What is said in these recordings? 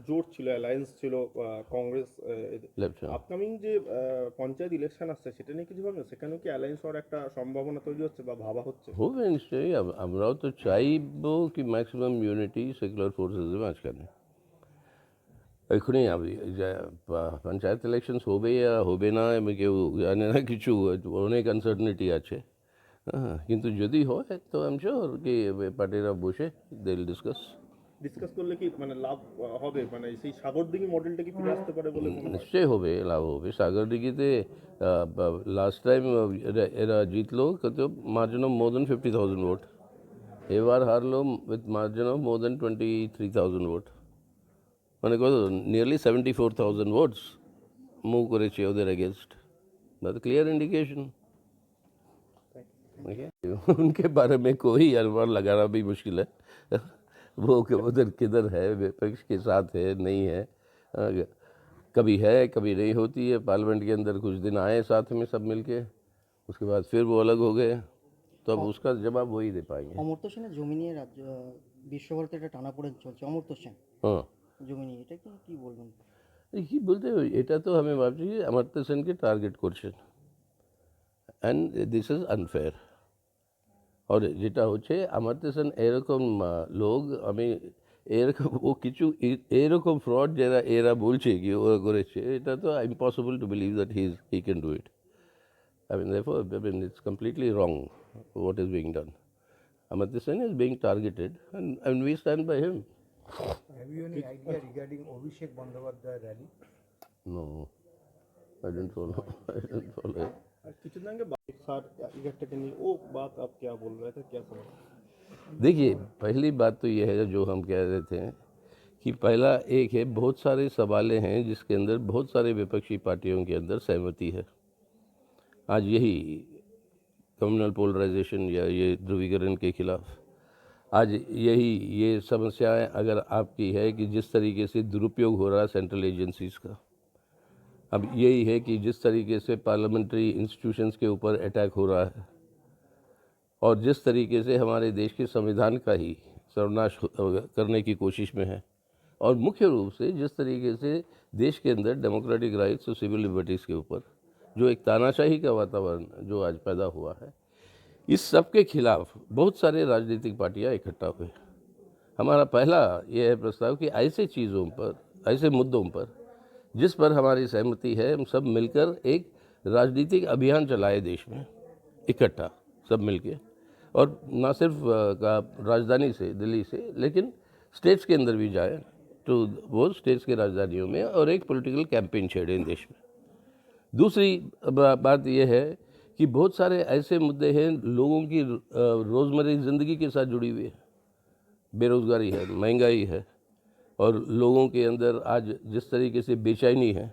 জোট ছিল, অ্যালায়েন্স ছিল কংগ্রেস লেফট। আপকামিং যে পঞ্চায়েত ইলেকশন আসছে সেটা নিয়ে কিছু ভাবছেন? সেখানেও কি অ্যালায়েন্স হওয়ার একটা সম্ভাবনা তৈরি হচ্ছে বা ভাবা হচ্ছে? হবে নিশ্চয়ই। আমরাও তো চাইবো কি ম্যাক্সিমাম ইউনিটি সেকুলার ফোর্সেসের মাঝখানে। এখনই পঞ্চায়েত ইলেকশনস হবে ইয়া হবে না আমি কেউ জানে না কিছু, অনেক আনসার্টনিটি আছে। হ্যাঁ, কিন্তু যদি হয় তো আমি শিওর কি পার্টিরা বসে দে উইল ডিসকাস। ডিসকাস করলে কি মানে লাভ হবে, মানে সেই সাগরদিঘি মডেলটা কি ফিরে আসতে পারে বলে মনে হয়? নিশ্চয়ই হবে, লাভ হবে। সাগরদিঘিতে লাস্ট টাইম এরা জিতলো কত, মার্জিন অফ মোর দেন 50,000 ভোট। এবার হারলো with margin of more than 23,000 ভোট, মানে কত, নিয়ারলি 74,000 ভোটস মুভ করেছে ওদের अगेंस्ट। That clear indication. उनके बारे में कोई अनुमान लगाना भी मुश्किल है। वो उधर किधर है, विपक्ष के साथ है नहीं है, कभी है कभी नहीं होती है। पार्लियामेंट के अंदर कुछ दिन आए साथ में सब मिलके, उसके बाद फिर वो अलग हो गए, तो अब उसका जवाब वही दे पाएंगे। অমর্ত্য সেনের জমি নিয়ে রাজ্য বিশ্বভারতীতে একটা টানাপোড়েন চলছে। অমর্ত্য সেন हाँ, জমি নিয়ে এটা কি বলবেন? কি বলতে এটা তো আমি ভাবছি অমর্ত্য সেনকে টার্গেট করছেন, অ্যান্ড দিস ইজ আনফেয়ার। আর যেটা হচ্ছে অমর্ত্য সেন এরকম লোক, আমি এরকম ও কিছু এরকম ফ্রড যারা এরা বলছে কি ওরা করেছে, এটা তো impossible to believe that he can do it. I mean, therefore, I mean, it's completely wrong what is being done. Amartya Sen is being targeted, and we stand by him. Have you any idea regarding Abhishek Bandyopadhyay rally? No, I didn't follow. I didn't follow it. আর কিছুদিন আগে সার ইফেক্টকে নিয়ে ও Baat up क्या बोल रहे थे, क्या समझ? देखिए, पहली बात तो यह है जो हम कह रहे थे कि पहला एक है, बहुत सारे सवालें हैं जिसके अंदर बहुत सारे विपक्षी पार्टियों के अंदर सहमति है। आज यही कम्युनल पोलराइजेशन या ये ध्रुवीकरण के खिलाफ, आज यही ये समस्याएं अगर आपकी है कि जिस तरीके से दुरुपयोग हो रहा है सेंट्रल एजेंसीज़ का, अब यही है कि जिस तरीके से पार्लियामेंट्री इंस्टीट्यूशंस के ऊपर अटैक हो रहा है, और जिस तरीके से हमारे देश के संविधान का ही सर्वनाश करने की कोशिश में है, और मुख्य रूप से जिस तरीके से देश के अंदर डेमोक्रेटिक राइट्स और सिविल लिबर्टीज़ के ऊपर जो एक तानाशाही का वातावरण जो आज पैदा हुआ है, इस सब के खिलाफ बहुत सारे राजनीतिक पार्टियां इकट्ठा हुए। हमारा पहला ये है प्रस्ताव कि ऐसे चीज़ों पर, ऐसे मुद्दों पर जिस पर हमारी सहमति है, हम सब मिलकर एक राजनीतिक अभियान चलाए देश में इकट्ठा सब मिलके, और ना सिर्फ राजधानी से दिल्ली से, लेकिन स्टेट्स के अंदर भी जाए, तो वो स्टेट्स के राजधानियों में, और एक पॉलिटिकल कैंपेन छेड़ें देश में। दूसरी बात यह है कि बहुत सारे ऐसे मुद्दे हैं लोगों की रोज़मर्रा की ज़िंदगी के साथ जुड़ी हुई है। बेरोज़गारी है, महंगाई है, और लोगों के अंदर आज जिस तरीके से बेचैनी है,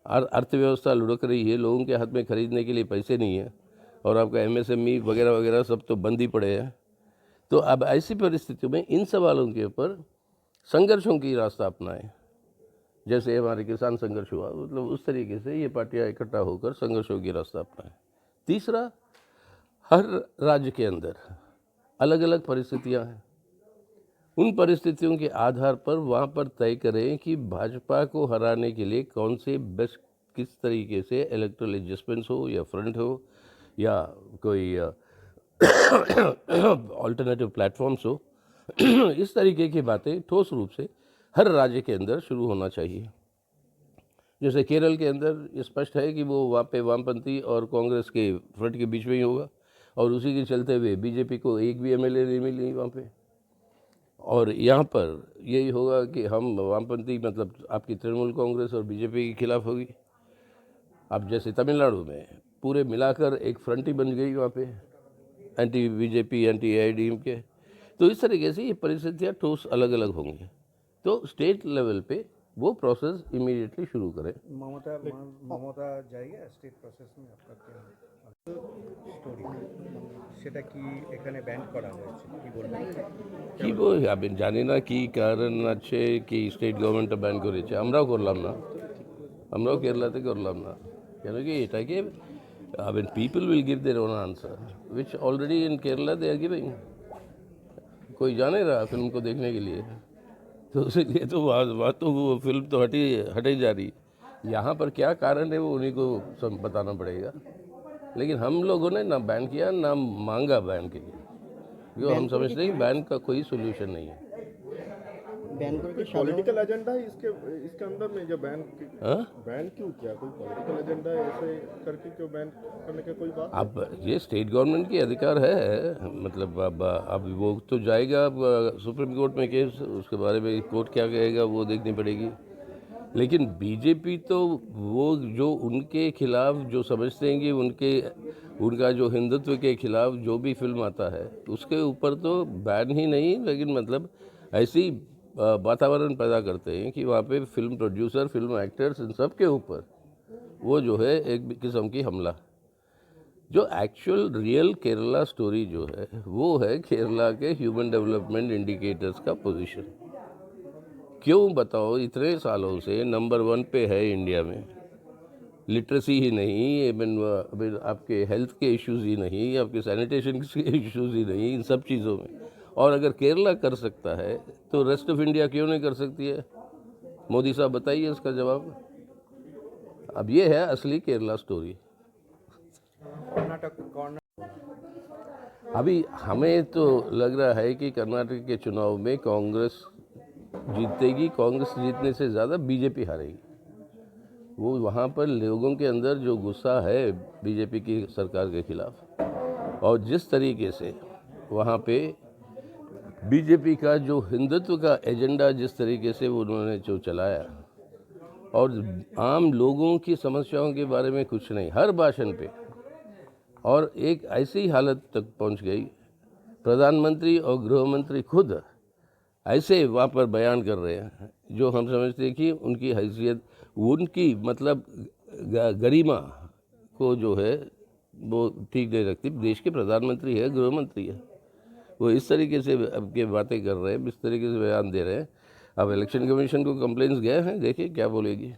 अर्थव्यवस्था लुढ़क रही है, लोगों के हाथ में ख़रीदने के लिए पैसे नहीं है, और आपका MSME वगैरह वगैरह सब तो बंद ही पड़े हैं। तो अब ऐसी परिस्थितियों में इन सवालों के ऊपर संघर्षों की रास्ता अपनाएं, जैसे हमारे किसान संघर्ष हुआ, मतलब उस तरीके से ये पार्टियां इकट्ठा होकर संघर्षों की रास्ता अपनाएं। तीसरा, हर राज्य के अंदर अलग अलग परिस्थितियां हैं, उन परिस्थितियों के आधार पर वहाँ पर तय करें कि भाजपा को हराने के लिए कौन से बेस्ट, किस तरीके से इलेक्ट्रल एडजस्टमेंट्स हो, या फ्रंट हो, या कोई ऑल्टरनेटिव प्लेटफॉर्म्स हो। इस तरीके की बातें ठोस रूप से हर राज्य के अंदर शुरू होना चाहिए। जैसे केरल के अंदर ये स्पष्ट है कि वो वहाँ पे वामपंथी और कांग्रेस के फ्रंट के बीच में ही होगा, और उसी के चलते हुए बीजेपी को एक भी MLA नहीं मिली वहाँ पे। और यहाँ पर यही होगा कि हम वामपंथी, मतलब आपकी तृणमूल कांग्रेस और बीजेपी के खिलाफ होगी। अब जैसे तमिलनाडु में पूरे मिलाकर एक फ्रंट ही बन गई वहाँ पे, एंटी बीजेपी एंटी AIADMK। तो इस तरीके से ये परिस्थितियाँ ठोस अलग अलग होंगी। तो स्टेट लेवल पे वो प्रोसेस इमीडिएटली शुरू करें। মমতা জায়গা স্টেট প্রসেস में आपका क्या স্টোরি সেটা কি এখানে ব্যান্ড করা হয়েছে কি বলবেন? কি বই আমি জানি না কি কারণ আছে কি স্টেট গভর্নমেন্ট ব্যান করেছে, আমরাও করলাম না, আমরাও কেরালাতে করলাম না। কেন কি এটাকে, I mean, people will give their own answer, which already in Kerala they are giving. कोई जाने रहा फिल्म को देखने के लिए, तो इसलिए तो वहाँ तो वो फिल्म तो हटे जा रही है। यहाँ पर क्या कारण है वो उन्हीं को सब बताना पड़ेगा। लेकिन हम लोगों ने ना बैन किया ना मांगा बैन के लिए, जो हम समझते हैं बैन का कोई सोल्यूशन नहीं है। बैन করে कोई কি সাধারণ पॉलिटिकल एजेंडा है इसके अंदर में जो बैन हाँ? बैन क्यों किया? कोई पॉलिटिकल एजेंडा है ऐसे करके क्यों बैन करने का कोई बात? अब ये स्टेट गवर्नमेंट की अधिकार है, मतलब अब वो तो जाएगा अब सुप्रीम कोर्ट में केस, उसके बारे में कोर्ट क्या कहेगा वो देखनी पड़ेगी। लेकिन बीजेपी तो वो जो उनके खिलाफ जो समझते हैं कि उनका जो हिंदुत्व के खिलाफ जो भी फिल्म आता है उसके ऊपर तो बैन ही नहीं, लेकिन मतलब ऐसी वातावरण पैदा करते हैं कि वहाँ पे फिल्म प्रोड्यूसर, फिल्म एक्टर्स, इन सब के ऊपर वो जो है एक किस्म की हमला। जो एक्चुअल रियल केरला स्टोरी जो है वो है केरला के ह्यूमन डेवलपमेंट इंडिकेटर्स का पोजीशन। क्यों बताओ, इतने सालों से नंबर 1 पे है इंडिया में, लिटरेसी ही नहीं, इवन आपके हेल्थ के इश्यूज़ ही नहीं, आपके सैनिटेशन के इश्यूज़ ही नहीं, इन सब चीज़ों में। और अगर केरला कर सकता है तो रेस्ट ऑफ इंडिया क्यों नहीं कर सकती है? मोदी साहब बताइए इसका जवाब। अब ये है असली केरला स्टोरी। अभी हमें तो लग रहा है कि कर्नाटक के चुनाव में कांग्रेस जीतेगी, कांग्रेस जीतने से ज़्यादा बीजेपी हारेगी। वो वहाँ पर लोगों के अंदर जो गुस्सा है बीजेपी की सरकार के खिलाफ, और जिस तरीके से वहाँ पे बीजेपी का जो हिंदुत्व का एजेंडा जिस तरीके से उन्होंने जो चलाया, और आम लोगों की समस्याओं के बारे में कुछ नहीं, हर भाषण पे, और एक ऐसी हालत तक पहुंच गई प्रधानमंत्री और गृह मंत्री खुद ऐसे वहाँ पर बयान कर रहे हैं जो हम समझते हैं कि उनकी हैसियत, उनकी मतलब गरिमा को जो है वो ठीक नहीं रखती। देश के प्रधानमंत्री है, गृह मंत्री है, वो इस तरीके से अब के बातें कर रहे हैं, इस तरीके से बयान दे रहे हैं। अब इलेक्शन कमीशन को कंप्लेंट्स गए हैं, देखिए क्या बोलेगी।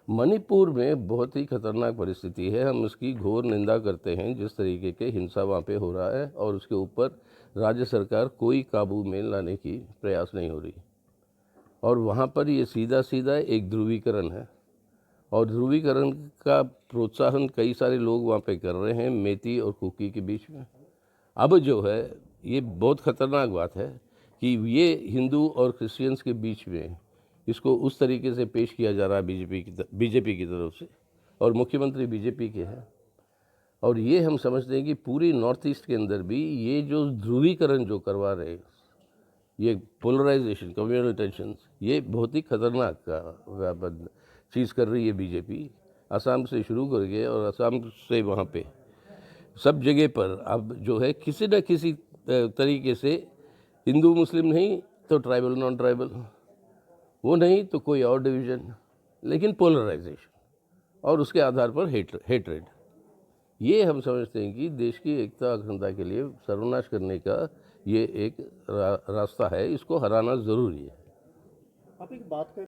मणिपुर में बहुत ही खतरनाक परिस्थिति है, हम उसकी घोर निंदा करते हैं जिस तरीके के हिंसा वहाँ पे हो रहा है, और उसके ऊपर राज्य सरकार कोई काबू में लाने की प्रयास नहीं हो रही। और वहाँ पर ये सीधा सीधा एक ध्रुवीकरण है, और ध्रुवीकरण का प्रोत्साहन कई सारे लोग वहाँ पे कर रहे हैं, मेती और कुकी के बीच में। अब जो है ये बहुत ख़तरनाक बात है कि ये हिंदू और क्रिश्चियंस के बीच में इसको उस तरीके से पेश किया जा रहा है बीजेपी की तरफ से, और मुख्यमंत्री बीजेपी के हैं। और ये हम समझते हैं कि पूरी नॉर्थ ईस्ट के अंदर भी ये जो ध्रुवीकरण जो करवा रहे हैं, ये पोलराइजेशन, कम्युनल टेंशन, ये बहुत ही खतरनाक चीज़ कर रही है बीजेपी। असम से शुरू करके और असम से वहाँ पे सब जगह पर अब जो है किसी न किसी तरीके से हिंदू मुस्लिम नहीं तो ट्राइबल नॉन ट्राइबल, वो नहीं तो कोई और डिवीज़न, लेकिन पोलराइजेशन और उसके आधार पर हेटरेड, ये हम समझते हैं कि देश की एकता अखंडता के लिए सर्वनाश करने का ये एक रास्ता है, इसको हराना ज़रूरी है। आप एक बात कर